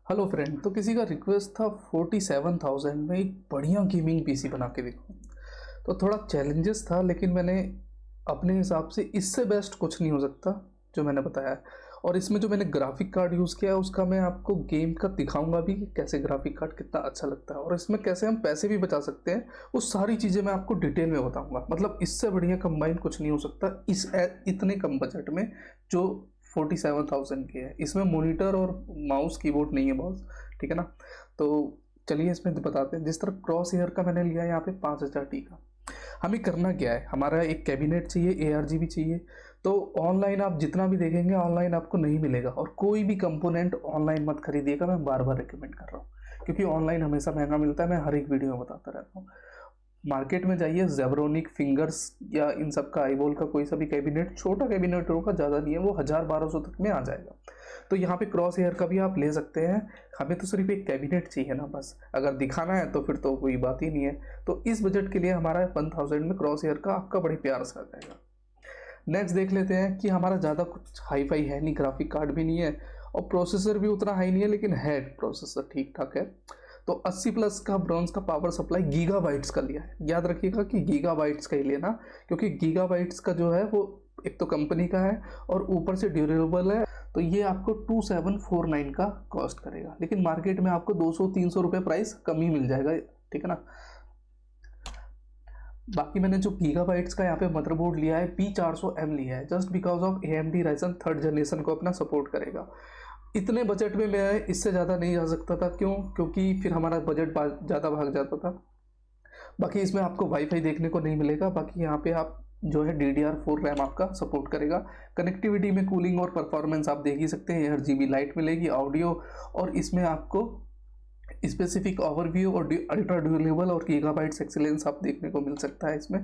Hello friend, तो किसी का रिक्वेस्ट था 47,000 में एक बढ़िया गेमिंग पीसी बना के देखो। तो थोड़ा चैलेंजेस था, लेकिन मैंने अपने हिसाब से इससे बेस्ट कुछ नहीं हो सकता जो मैंने बताया है। और इसमें जो मैंने ग्राफिक कार्ड यूज़ किया है उसका मैं आपको गेम का दिखाऊंगा भी कि कैसे ग्राफिक कार्ड कितना अच्छा लगता है और इसमें कैसे हम पैसे भी बचा सकते हैं। वो सारी चीज़ें मैं आपको डिटेल में बताऊंगा। मतलब इससे बढ़िया कंबाइन कुछ नहीं हो सकता इतने कम बजट में जो 47,000 की है। इसमें मॉनिटर और माउस कीबोर्ड नहीं है बॉस, ठीक है ना। तो चलिए इसमें बताते हैं। जिस तरह क्रॉस एयर का मैंने लिया है यहाँ पे 5000T का। हमें करना क्या है, हमारा एक कैबिनेट चाहिए, ARGB चाहिए। तो ऑनलाइन आप जितना भी देखेंगे ऑनलाइन आपको नहीं मिलेगा, और कोई भी कंपोनेंट ऑनलाइन मत खरीदिएगा। मैं बार बार रिकमेंड कर रहा हूँ क्योंकि ऑनलाइन हमेशा महंगा मिलता है। मैं हर एक वीडियो में बताता रहता हूँ। मार्केट में जाइए, जेब्रोनिक, फिंगर्स या इन सब का, आईबॉल का कोई सा भी कैबिनेट, छोटा कैबिनेट होगा, ज़्यादा नहीं है, वो 1000-1200 तक में आ जाएगा। तो यहाँ पे क्रॉस एयर का भी आप ले सकते हैं। हमें तो सिर्फ एक कैबिनेट चाहिए ना, बस अगर दिखाना है तो फिर तो कोई बात ही नहीं है। तो इस बजट के लिए हमारा 1000 में क्रॉस एयर का आपका बड़े प्यार से आ जाएगा। नेक्स्ट देख लेते हैं कि हमारा ज़्यादा कुछ हाई फाई है नहीं, ग्राफिक कार्ड भी नहीं है और प्रोसेसर भी उतना हाई नहीं है, लेकिन है प्रोसेसर ठीक ठाक है। तो 80 प्लस का ब्रॉन्ज का पावर सप्लाई गीगाबाइट्स का लिया है। याद रखिएगा कि गीगाबाइट्स का ही लेना, क्योंकि गीगाबाइट्स का जो है वो एक तो कंपनी का है और ऊपर से ड्यूरेबल है। तो ये आपको 2749 का कॉस्ट करेगा, लेकिन मार्केट में आपको 200-300 रुपये प्राइस कम ही मिल जाएगा, ठीक है ना। बाकी मैंने जो गीगाबाइट्स का यहाँ पे मदरबोर्ड लिया है P400M लिया है, just because of AMD Ryzen 3rd generation को अपना सपोर्ट करेगा। इतने बजट में मैं इससे ज़्यादा नहीं जा सकता था, क्यों? क्योंकि फिर हमारा बजट ज़्यादा भाग जाता था। बाकी इसमें आपको वाईफाई देखने को नहीं मिलेगा। बाकी यहाँ पे आप जो है DDR4 रैम आपका सपोर्ट करेगा। कनेक्टिविटी में कूलिंग और परफॉर्मेंस आप देख ही सकते हैं। RGB लाइट मिलेगी, ऑडियो, और इसमें आपको स्पेसिफिक ओवरव्यू और अल्ट्रा ड्यूरेबल और गीगाबाइट्स एक्सीलेंस आप देखने को मिल सकता है इसमें।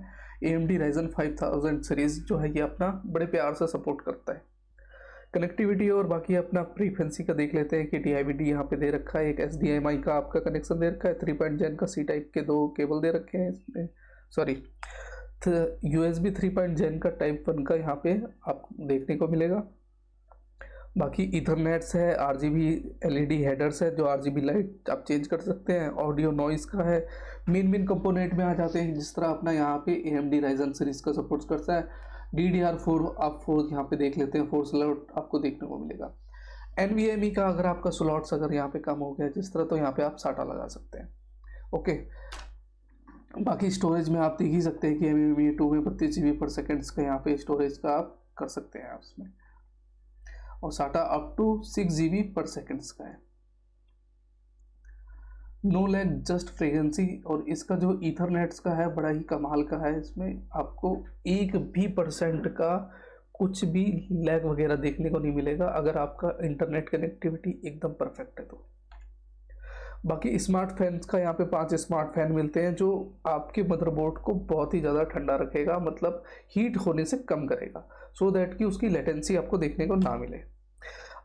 AMD Ryzen 5000 सीरीज जो है ये अपना बड़े प्यार से सपोर्ट करता है। कनेक्टिविटी और बाकी अपना फ्रीक्वेंसी का देख लेते हैं कि DIVD यहाँ पे दे रखा है, एक HDMI का आपका कनेक्शन दे रखा है, 3.0 का C टाइप के 2 केबल दे रखे हैं इसमें, सॉरी USB 3.0 का टाइप 1 का यहाँ पे आप देखने को मिलेगा। बाकी इथरनेट्स है, RGB LED हेडर्स है, जो RGB लाइट आप चेंज कर सकते हैं। ऑडियो नॉइस का है। मेन कंपोनेंट में आ जाते हैं, जिस तरह अपना यहाँ पे AMD Ryzen सीरीज का सपोर्ट करता है। DDR4 आप 4 यहाँ पे देख लेते हैं, 4 स्लॉट आपको देखने को मिलेगा। NVMe का अगर आपका स्लॉट्स अगर यहाँ पे कम हो गया जिस तरह, तो यहाँ पे आप SATA लगा सकते हैं। ओके, बाकी स्टोरेज में आप देख ही सकते हैं कि NVMe 2 में 32 GB पर सेकेंड का यहाँ पे स्टोरेज का आप कर सकते हैं आप उसमें, और SATA अप टू 6 GB पर सेकेंड का है। No lag, just frequency. और इसका जो ईथरनेट्स का है बड़ा ही कमाल का है। इसमें आपको 1% का कुछ भी लैग वगैरह देखने को नहीं मिलेगा अगर आपका इंटरनेट कनेक्टिविटी एकदम परफेक्ट है तो। बाकी स्मार्ट फैंस का यहाँ पे 5 स्मार्ट फैन मिलते हैं, जो आपके मदरबोर्ड को बहुत ही ज़्यादा ठंडा रखेगा, मतलब हीट होने से कम करेगा, सो दैट कि उसकी लेटेंसी आपको देखने को ना मिले।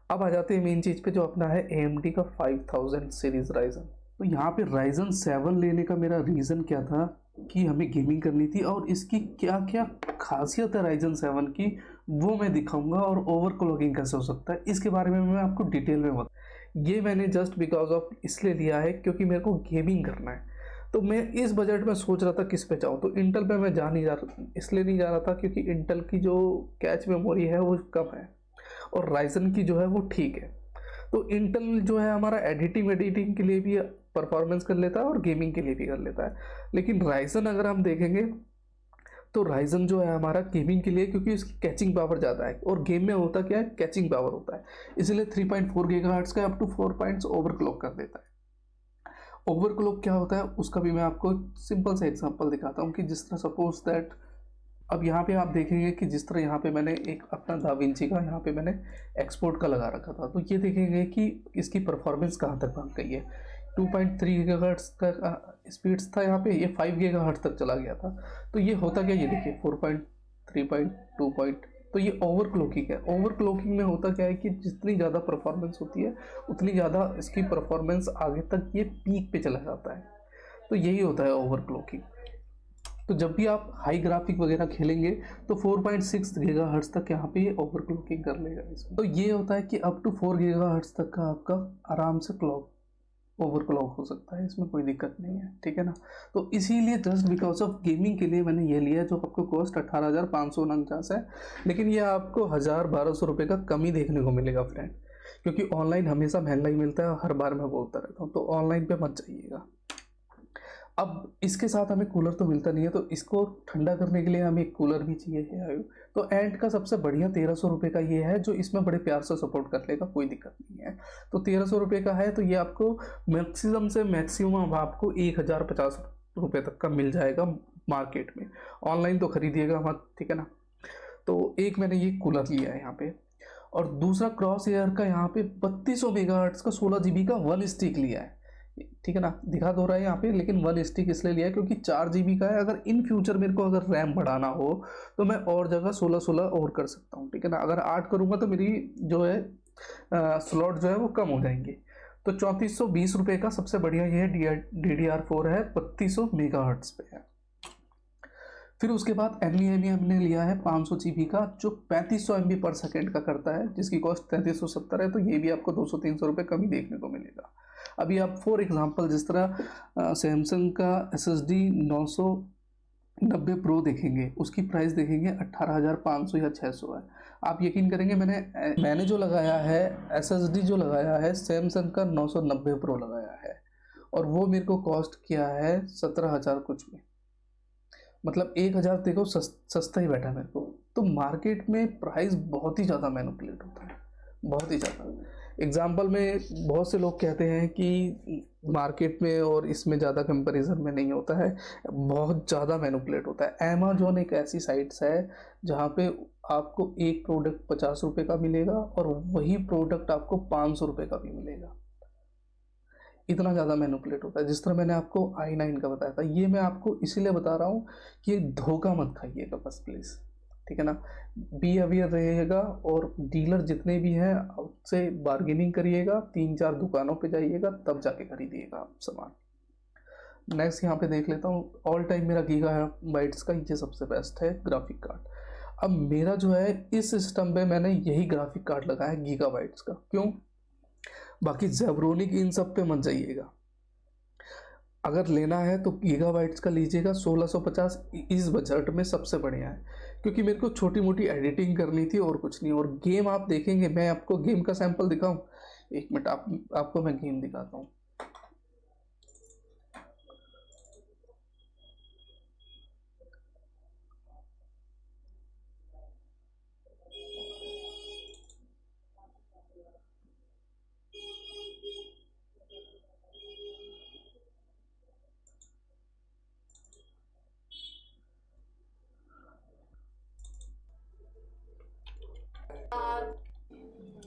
अब आ जाते हैं मेन चीज़ पे, जो अपना है AMD का 5000 सीरीज राइजन। तो यहाँ पे Ryzen 7 लेने का मेरा रीज़न क्या था कि हमें गेमिंग करनी थी, और इसकी क्या क्या खासियत है Ryzen 7 की वो मैं दिखाऊंगा, और ओवरक्लॉकिंग कैसे हो सकता है इसके बारे में मैं आपको डिटेल में बता। ये मैंने जस्ट बिकॉज ऑफ इसलिए लिया है क्योंकि मेरे को गेमिंग करना है। तो मैं इस बजट में सोच रहा था किस पे जाऊँ, तो इंटेल पे मैं जा नहीं जा रहा, इसलिए नहीं जा रहा था क्योंकि इंटेल की जो कैच मेमोरी है वो कम है और Ryzen की जो है वो ठीक है। तो इंटेल जो है हमारा एडिटिंग के लिए भी परफॉर्मेंस कर लेता है और गेमिंग के लिए भी कर लेता है, लेकिन Ryzen अगर हम देखेंगे तो Ryzen जो है हमारा गेमिंग के लिए, क्योंकि उसकी कैचिंग पावर ज़्यादा है, और गेम में होता क्या है, कैचिंग पावर होता है, इसलिए 3.4 गीगाहर्ट्ज़ का अप टू 4 पॉइंट्स ओवरक्लॉक कर देता है। ओवरक्लॉक क्या होता है उसका भी मैं आपको सिंपल सा एग्जांपल दिखाता हूँ कि जिस तरह सपोज दैट, अब यहाँ पे आप देखेंगे कि जिस तरह यहाँ पे मैंने एक अपना दा विंची का यहाँ पे मैंने एक्सपोर्ट का लगा रखा था, तो ये देखेंगे कि इसकी परफॉर्मेंस कहाँ तक भाग गई है। 2.3 गीगाहर्ट्ज़ का स्पीड्स था यहाँ पे, ये 5 गीगाहर्ट्ज़ तक चला गया था। तो ये होता क्या, ये देखिए 4.3.2. तो ये ओवरक्लॉकिंग है। ओवरक्लॉकिंग में होता क्या है कि जितनी ज़्यादा परफॉर्मेंस होती है उतनी ज़्यादा इसकी परफॉर्मेंस आगे तक ये पीक पे चला जाता है। तो यही होता है ओवरक्लॉकिंग। तो जब भी आप हाई ग्राफिक वगैरह खेलेंगे तो 4.6 गीगाहर्ट्ज़ तक यहाँ पे ये ओवरक्लॉकिंग कर लेगा इसमें। तो ये होता है कि अप टू 4 गीगाहर्ट्ज़ तक का आपका आराम से क्लॉक ओवरक्लॉक हो सकता है, इसमें कोई दिक्कत नहीं है, ठीक है ना। तो इसीलिए जस्ट बिकॉज ऑफ गेमिंग के लिए मैंने ये लिया, जो आपको कॉस्ट 18,549 है, लेकिन ये आपको 1,000-1,200 रुपये का कम ही देखने को मिलेगा फ्रेंड, क्योंकि ऑनलाइन हमेशा महंगा ही मिलता है, हर बार मैं बोलता रहता हूँ, तो ऑनलाइन पे मत जाइएगा। अब इसके साथ हमें कूलर तो मिलता नहीं है, तो इसको ठंडा करने के लिए हमें एक कूलर भी चाहिए है। तो एंड का सबसे बढ़िया 1,300 रुपये का ये है, जो इसमें बड़े प्यार से सपोर्ट कर लेगा, कोई दिक्कत नहीं है। तो 1,300 रुपये का है, तो ये आपको मैक्सिमम से मैक्सिमम आपको 1,050 रुपये तक का मिल जाएगा मार्केट में। ऑनलाइन तो खरीदिएगा मत, ठीक है ना। तो एक मैंने ये कूलर लिया है यहाँ पे, और दूसरा क्रॉस एयर का यहाँ पे 3200 मेगाहर्ट्ज़ का 16 GB का 1 स्टिक लिया है, ठीक है ना। दिखा दो रहा है यहाँ पे, लेकिन 1 स्टिक इसलिए लिया है क्योंकि 4 GB का है। अगर इन फ्यूचर मेरे को अगर रैम बढ़ाना हो तो मैं और जगह 16 और कर सकता हूँ, ठीक है ना। अगर 8 करूँगा तो मेरी जो है स्लॉट जो है वो कम हो जाएंगे। तो 3420 रुपये का सबसे बढ़िया ये DDR4 है, 3200 मेगाहर्ट्ज़ पे है। फिर उसके बाद NVMe हमने लिया है 500 GB का, जो 3500 MB पर सेकेंड का करता है, जिसकी कॉस्ट 3370 है। तो ये भी आपको 200-300 रुपये कम ही देखने को मिलेगा। अभी आप फॉर एग्जांपल जिस तरह सैमसंग का SSD 990 प्रो देखेंगे, उसकी प्राइस देखेंगे 18,500 या 600 है। आप यकीन करेंगे, मैंने जो लगाया है SSD जो लगाया है सैमसंग का 990 प्रो लगाया है, और वो मेरे को कॉस्ट किया है 17,000 कुछ में, मतलब 1,000 देखो सस्ता ही बैठा मेरे को। तो मार्केट में प्राइस बहुत ही ज़्यादा मैनिपुलेट होता है, बहुत ही ज़्यादा। एग्जाम्पल में बहुत से लोग कहते हैं कि मार्केट में और इसमें ज़्यादा कंपैरिजन में नहीं होता है, बहुत ज़्यादा मैनिपुलेट होता है। अमेजोन एक ऐसी साइट्स है जहाँ पे आपको एक प्रोडक्ट 50 रुपये का मिलेगा और वही प्रोडक्ट आपको 500 रुपये का भी मिलेगा। इतना ज़्यादा मैनिपुलेट होता है। जिस तरह मैंने आपको i9 का बताया था, ये मैं आपको इसीलिए बता रहा हूँ कि धोखा मत खाइएगा बस प्लीज़, ठीक है ना। बी अवेयर रहिएगा, और डीलर जितने भी हैं उससे बार्गेनिंग करिएगा, 3-4 दुकानों पे जाइएगा, तब जाके खरीदिएगा आप सामान। नेक्स्ट यहाँ पे देख लेता हूँ, ऑल टाइम मेरा गीगाबाइट्स का ये सबसे बेस्ट है ग्राफिक कार्ड। अब मेरा जो है इस सिस्टम पे मैंने यही ग्राफिक कार्ड लगाया है गीगाबाइट्स का। क्यों? बाकी जेब्रोनिक इन सब पे मत जाइएगा। अगर लेना है तो गीगाबाइट्स का लीजिएगा, 1650 इस बजट में सबसे बढ़िया है, क्योंकि मेरे को छोटी मोटी एडिटिंग करनी थी और कुछ नहीं। और गेम आप देखेंगे, मैं आपको गेम का सैंपल दिखाऊं, एक मिनट आपको मैं गेम दिखाता हूँ।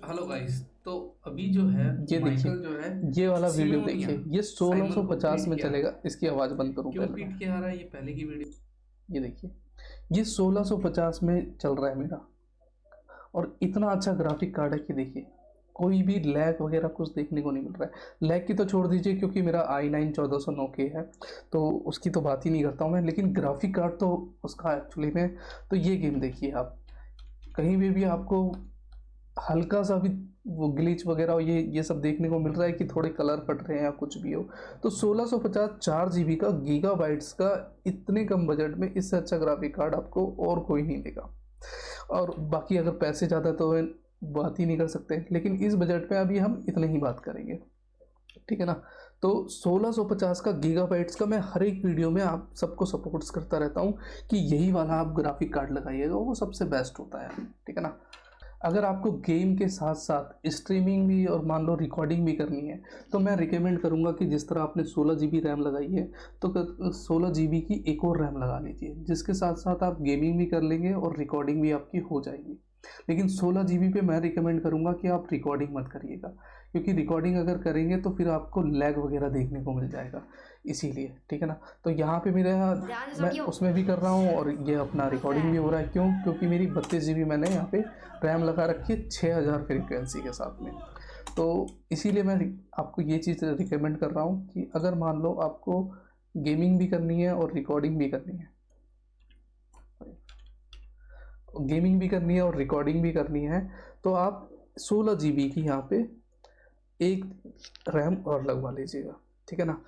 हेलो गाइस, तो अभी जो है ये देखिए, जो है ये वाला वीडियो देखिए, ये 1650 में चलेगा। इसकी आवाज़ बंद करूँ क्यों पीट के आ रहा है, ये पहले की वीडियो। ये देखिए, ये 1650 में चल रहा है मेरा, और इतना अच्छा ग्राफिक कार्ड है कि देखिए कोई भी लैग वगैरह कुछ देखने को नहीं मिल रहा है। लैग की तो छोड़ दीजिए, क्योंकि मेरा i9 1409K है, तो उसकी तो बात ही नहीं करता हूँ मैं, लेकिन ग्राफिक कार्ड तो उसका एक्चुअली में। तो ये गेम देखिए आप, कहीं भी आपको हल्का सा भी वो ग्लिच वगैरह ये सब देखने को मिल रहा है कि थोड़े कलर फट रहे हैं या कुछ भी हो, तो 1650 4 GB का गीगाबाइट्स का इतने कम बजट में इससे अच्छा ग्राफिक कार्ड आपको और कोई नहीं देगा। और बाकी अगर पैसे ज़्यादा तो बात ही नहीं कर सकते, लेकिन इस बजट में अभी हम इतने ही बात करेंगे, ठीक है ना। तो 1650 का गीगाबाइट्स का मैं हर एक वीडियो में आप सबको सपोर्ट्स करता रहता हूँ कि यही वाला आप ग्राफिक कार्ड लगाइएगा, वो सबसे बेस्ट होता है, ठीक है ना। अगर आपको गेम के साथ साथ स्ट्रीमिंग भी और मान लो रिकॉर्डिंग भी करनी है, तो मैं रिकमेंड करूंगा कि जिस तरह आपने 16 GB रैम लगाई है, तो 16 GB की एक और रैम लगा लीजिए, जिसके साथ साथ आप गेमिंग भी कर लेंगे और रिकॉर्डिंग भी आपकी हो जाएगी। लेकिन 16 GB पे मैं रिकमेंड करूंगा कि आप रिकॉर्डिंग मत करिएगा, क्योंकि रिकॉर्डिंग अगर करेंगे तो फिर आपको लैग वगैरह देखने को मिल जाएगा, इसीलिए, ठीक है ना। तो यहाँ पे मैं उसमें भी कर रहा हूँ और ये अपना रिकॉर्डिंग भी हो रहा है। क्यों? क्योंकि मेरी 32 GB मैंने यहाँ पे रैम लगा रखी है 6000 फ्रीक्वेंसी के साथ में। तो इसीलिए मैं आपको ये चीज़ रिकमेंड कर रहा हूँ कि अगर मान लो आपको गेमिंग भी करनी है और रिकॉर्डिंग भी करनी है, गेमिंग भी करनी है और रिकॉर्डिंग भी करनी है तो आप 16 GB की यहाँ पे एक रैम और लगवा लीजिएगा, ठीक है ना।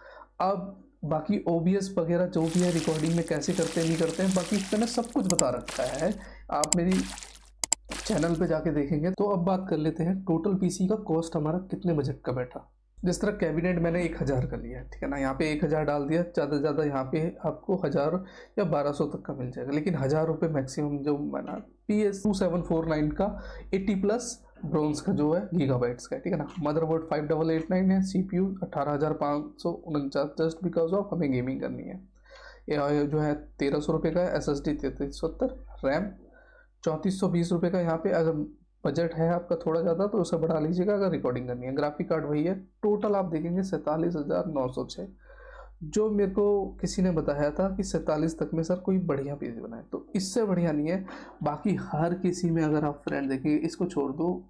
अब बाकी OBS वगैरह जो भी है रिकॉर्डिंग में कैसे करते हैं नहीं करते हैं, बाकी इस पर सब कुछ बता रखा है, आप मेरी चैनल पे जाके देखेंगे। तो अब बात कर लेते हैं टोटल PC का कॉस्ट हमारा कितने बजट का बैठा। जिस तरह कैबिनेट मैंने 1000 का लिया है, ठीक है ना, यहाँ पे 1000 डाल दिया, ज़्यादा से ज़्यादा यहाँ पे आपको 1000 या 1200 तक का मिल जाएगा, लेकिन 1000 रुपये मैक्सिमम जो मैंने PS2749 का 80+ ब्रॉन्ज का जो है गीगाबाइट्स का है, ठीक है ना। मदरबोर्ड 5889 है, CPU 18,549 जस्ट बिकॉज ऑफ हमें गेमिंग करनी है। ये जो है 1300 रुपये का है, SSD 3370, रैम 3420 रुपये का। यहाँ पे अगर बजट है आपका थोड़ा ज़्यादा तो उसे बढ़ा लीजिएगा अगर रिकॉर्डिंग करनी है। ग्राफिक कार्ड वही है, टोटल आप देखेंगे 47,906, जो मेरे को किसी ने बताया था कि 47 तक में सर कोई बढ़िया PC बनाए, तो इससे बढ़िया नहीं है। बाकी हर किसी में अगर आप फ्रेंड देखेंगे, इसको छोड़ दो,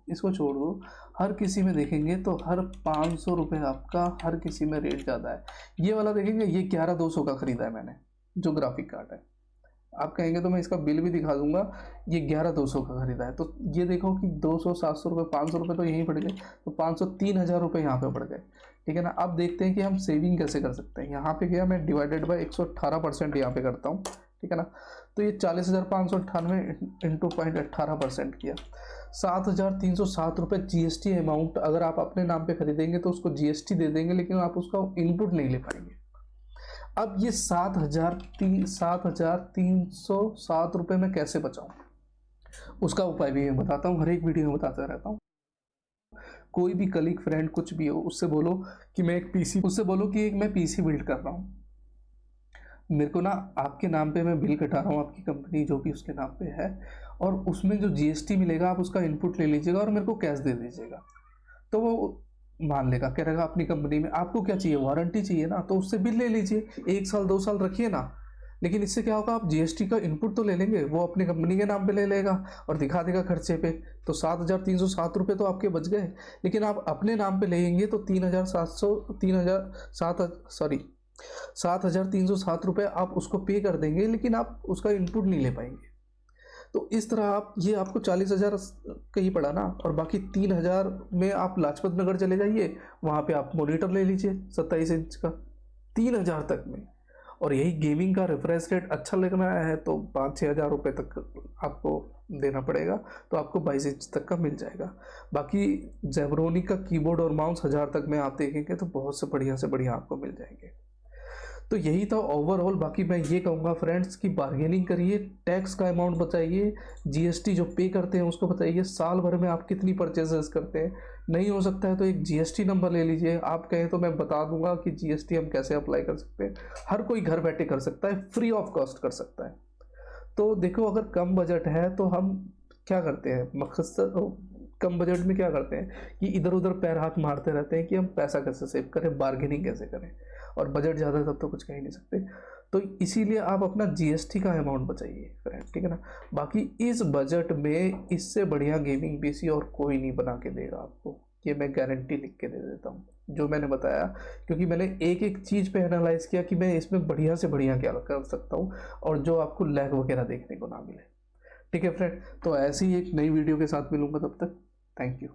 हर किसी में देखेंगे तो हर 500 रुपये आपका हर किसी में रेट ज़्यादा है। ये वाला देखेंगे, ये 11,200 का ख़रीदा है मैंने, जो ग्राफिक कार्ड है। आप कहेंगे तो मैं इसका बिल भी दिखा दूंगा, ये 11,200 का खरीदा है। तो ये देखो कि 200, 700 रुपये, 500 रुपये तो यहीं पड़ गए, तो 500, 3,000 रुपये यहाँ पे पड़ गए, ठीक है ना। अब देखते हैं कि हम सेविंग कैसे कर सकते हैं। यहाँ पे गया मैं डिवाइडेड बाय 118% यहाँ पे करता हूँ, ठीक है ना। तो ये 40,598 इंटू 0.18% किया, 7,307 रुपये GST अमाउंट। अगर आप अपने नाम पे खरीदेंगे तो उसको GST दे देंगे, लेकिन आप उसका इनपुट नहीं ले पाएंगे। अब ये 7,307 रुपये में कैसे बचाऊं, उसका उपाय भी मैं बताता हूँ, हर एक वीडियो में बताता रहता हूँ। कोई भी कलीग, फ्रेंड, कुछ भी हो, उससे बोलो कि मैं एक PC बिल्ड कर रहा हूँ, मेरे को ना आपके नाम पे मैं बिल कटा रहा हूँ, आपकी कंपनी जो भी उसके नाम पे है, और उसमें जो GST मिलेगा आप उसका इनपुट ले लीजिएगा और मेरे को कैश दे दीजिएगा। तो वो मान लेगा, कह रहेगा अपनी कंपनी में आपको क्या चाहिए, वारंटी चाहिए ना, तो उससे बिल ले लीजिए, 1 साल 2 साल रखिए ना। लेकिन इससे क्या होगा, आप GST का इनपुट तो ले लेंगे, वो अपनी कंपनी के नाम पे ले लेगा और दिखा देगा खर्चे पे, तो 7,307 रुपये तो आपके बच गए। लेकिन आप अपने नाम पे लेंगे तो 7,307 रुपये आप उसको पे कर देंगे, लेकिन आप उसका इनपुट नहीं ले पाएंगे। तो इस तरह आप, ये आपको 40,000 का ही पड़ा ना, और बाकी 3,000 में आप लाजपत नगर चले जाइए, वहाँ पे आप मॉनिटर ले लीजिए 27 इंच का 3,000 तक में। और यही गेमिंग का रिफ्रेश रेट अच्छा लगना है तो 5-6 हज़ार रुपये तक आपको देना पड़ेगा, तो आपको 22 इंच तक का मिल जाएगा। बाकी जेब्रोनिक का कीबोर्ड और माउस 1000 तक में आप देखेंगे तो बहुत से बढ़िया आपको मिल जाएंगे। तो यही था ओवरऑल। बाकी मैं ये कहूँगा फ्रेंड्स कि बार्गेनिंग करिए, टैक्स का अमाउंट बताइए, GST जो पे करते हैं उसको बताइए, साल भर में आप कितनी परचेजेस करते हैं। नहीं हो सकता है तो एक GST नंबर ले लीजिए, आप कहें तो मैं बता दूंगा कि GST हम कैसे अप्लाई कर सकते हैं। हर कोई घर बैठे कर सकता है, फ्री ऑफ कॉस्ट कर सकता है। तो देखो, अगर कम बजट है तो हम क्या करते हैं, कम बजट में क्या करते हैं कि इधर उधर पैर हाथ मारते रहते हैं कि हम पैसा कैसे सेव करें, बार्गेनिंग कैसे करें, और बजट ज़्यादा तब तो कुछ कह ही नहीं सकते। तो इसीलिए आप अपना GST का अमाउंट बचाइए फ्रेंड, ठीक है ना। बाकी इस बजट में इससे बढ़िया गेमिंग PC और कोई नहीं बना के देगा आपको, ये मैं गारंटी लिख के दे देता हूँ जो मैंने बताया, क्योंकि मैंने एक एक चीज़ पे एनालाइज किया कि मैं इसमें बढ़िया से बढ़िया क्या कर सकता हूँ और जो आपको लैग वगैरह देखने को ना मिले। ठीक है फ्रेंड, तो ऐसी ही एक नई वीडियो के साथ मिलूंगा, तब तक थैंक यू।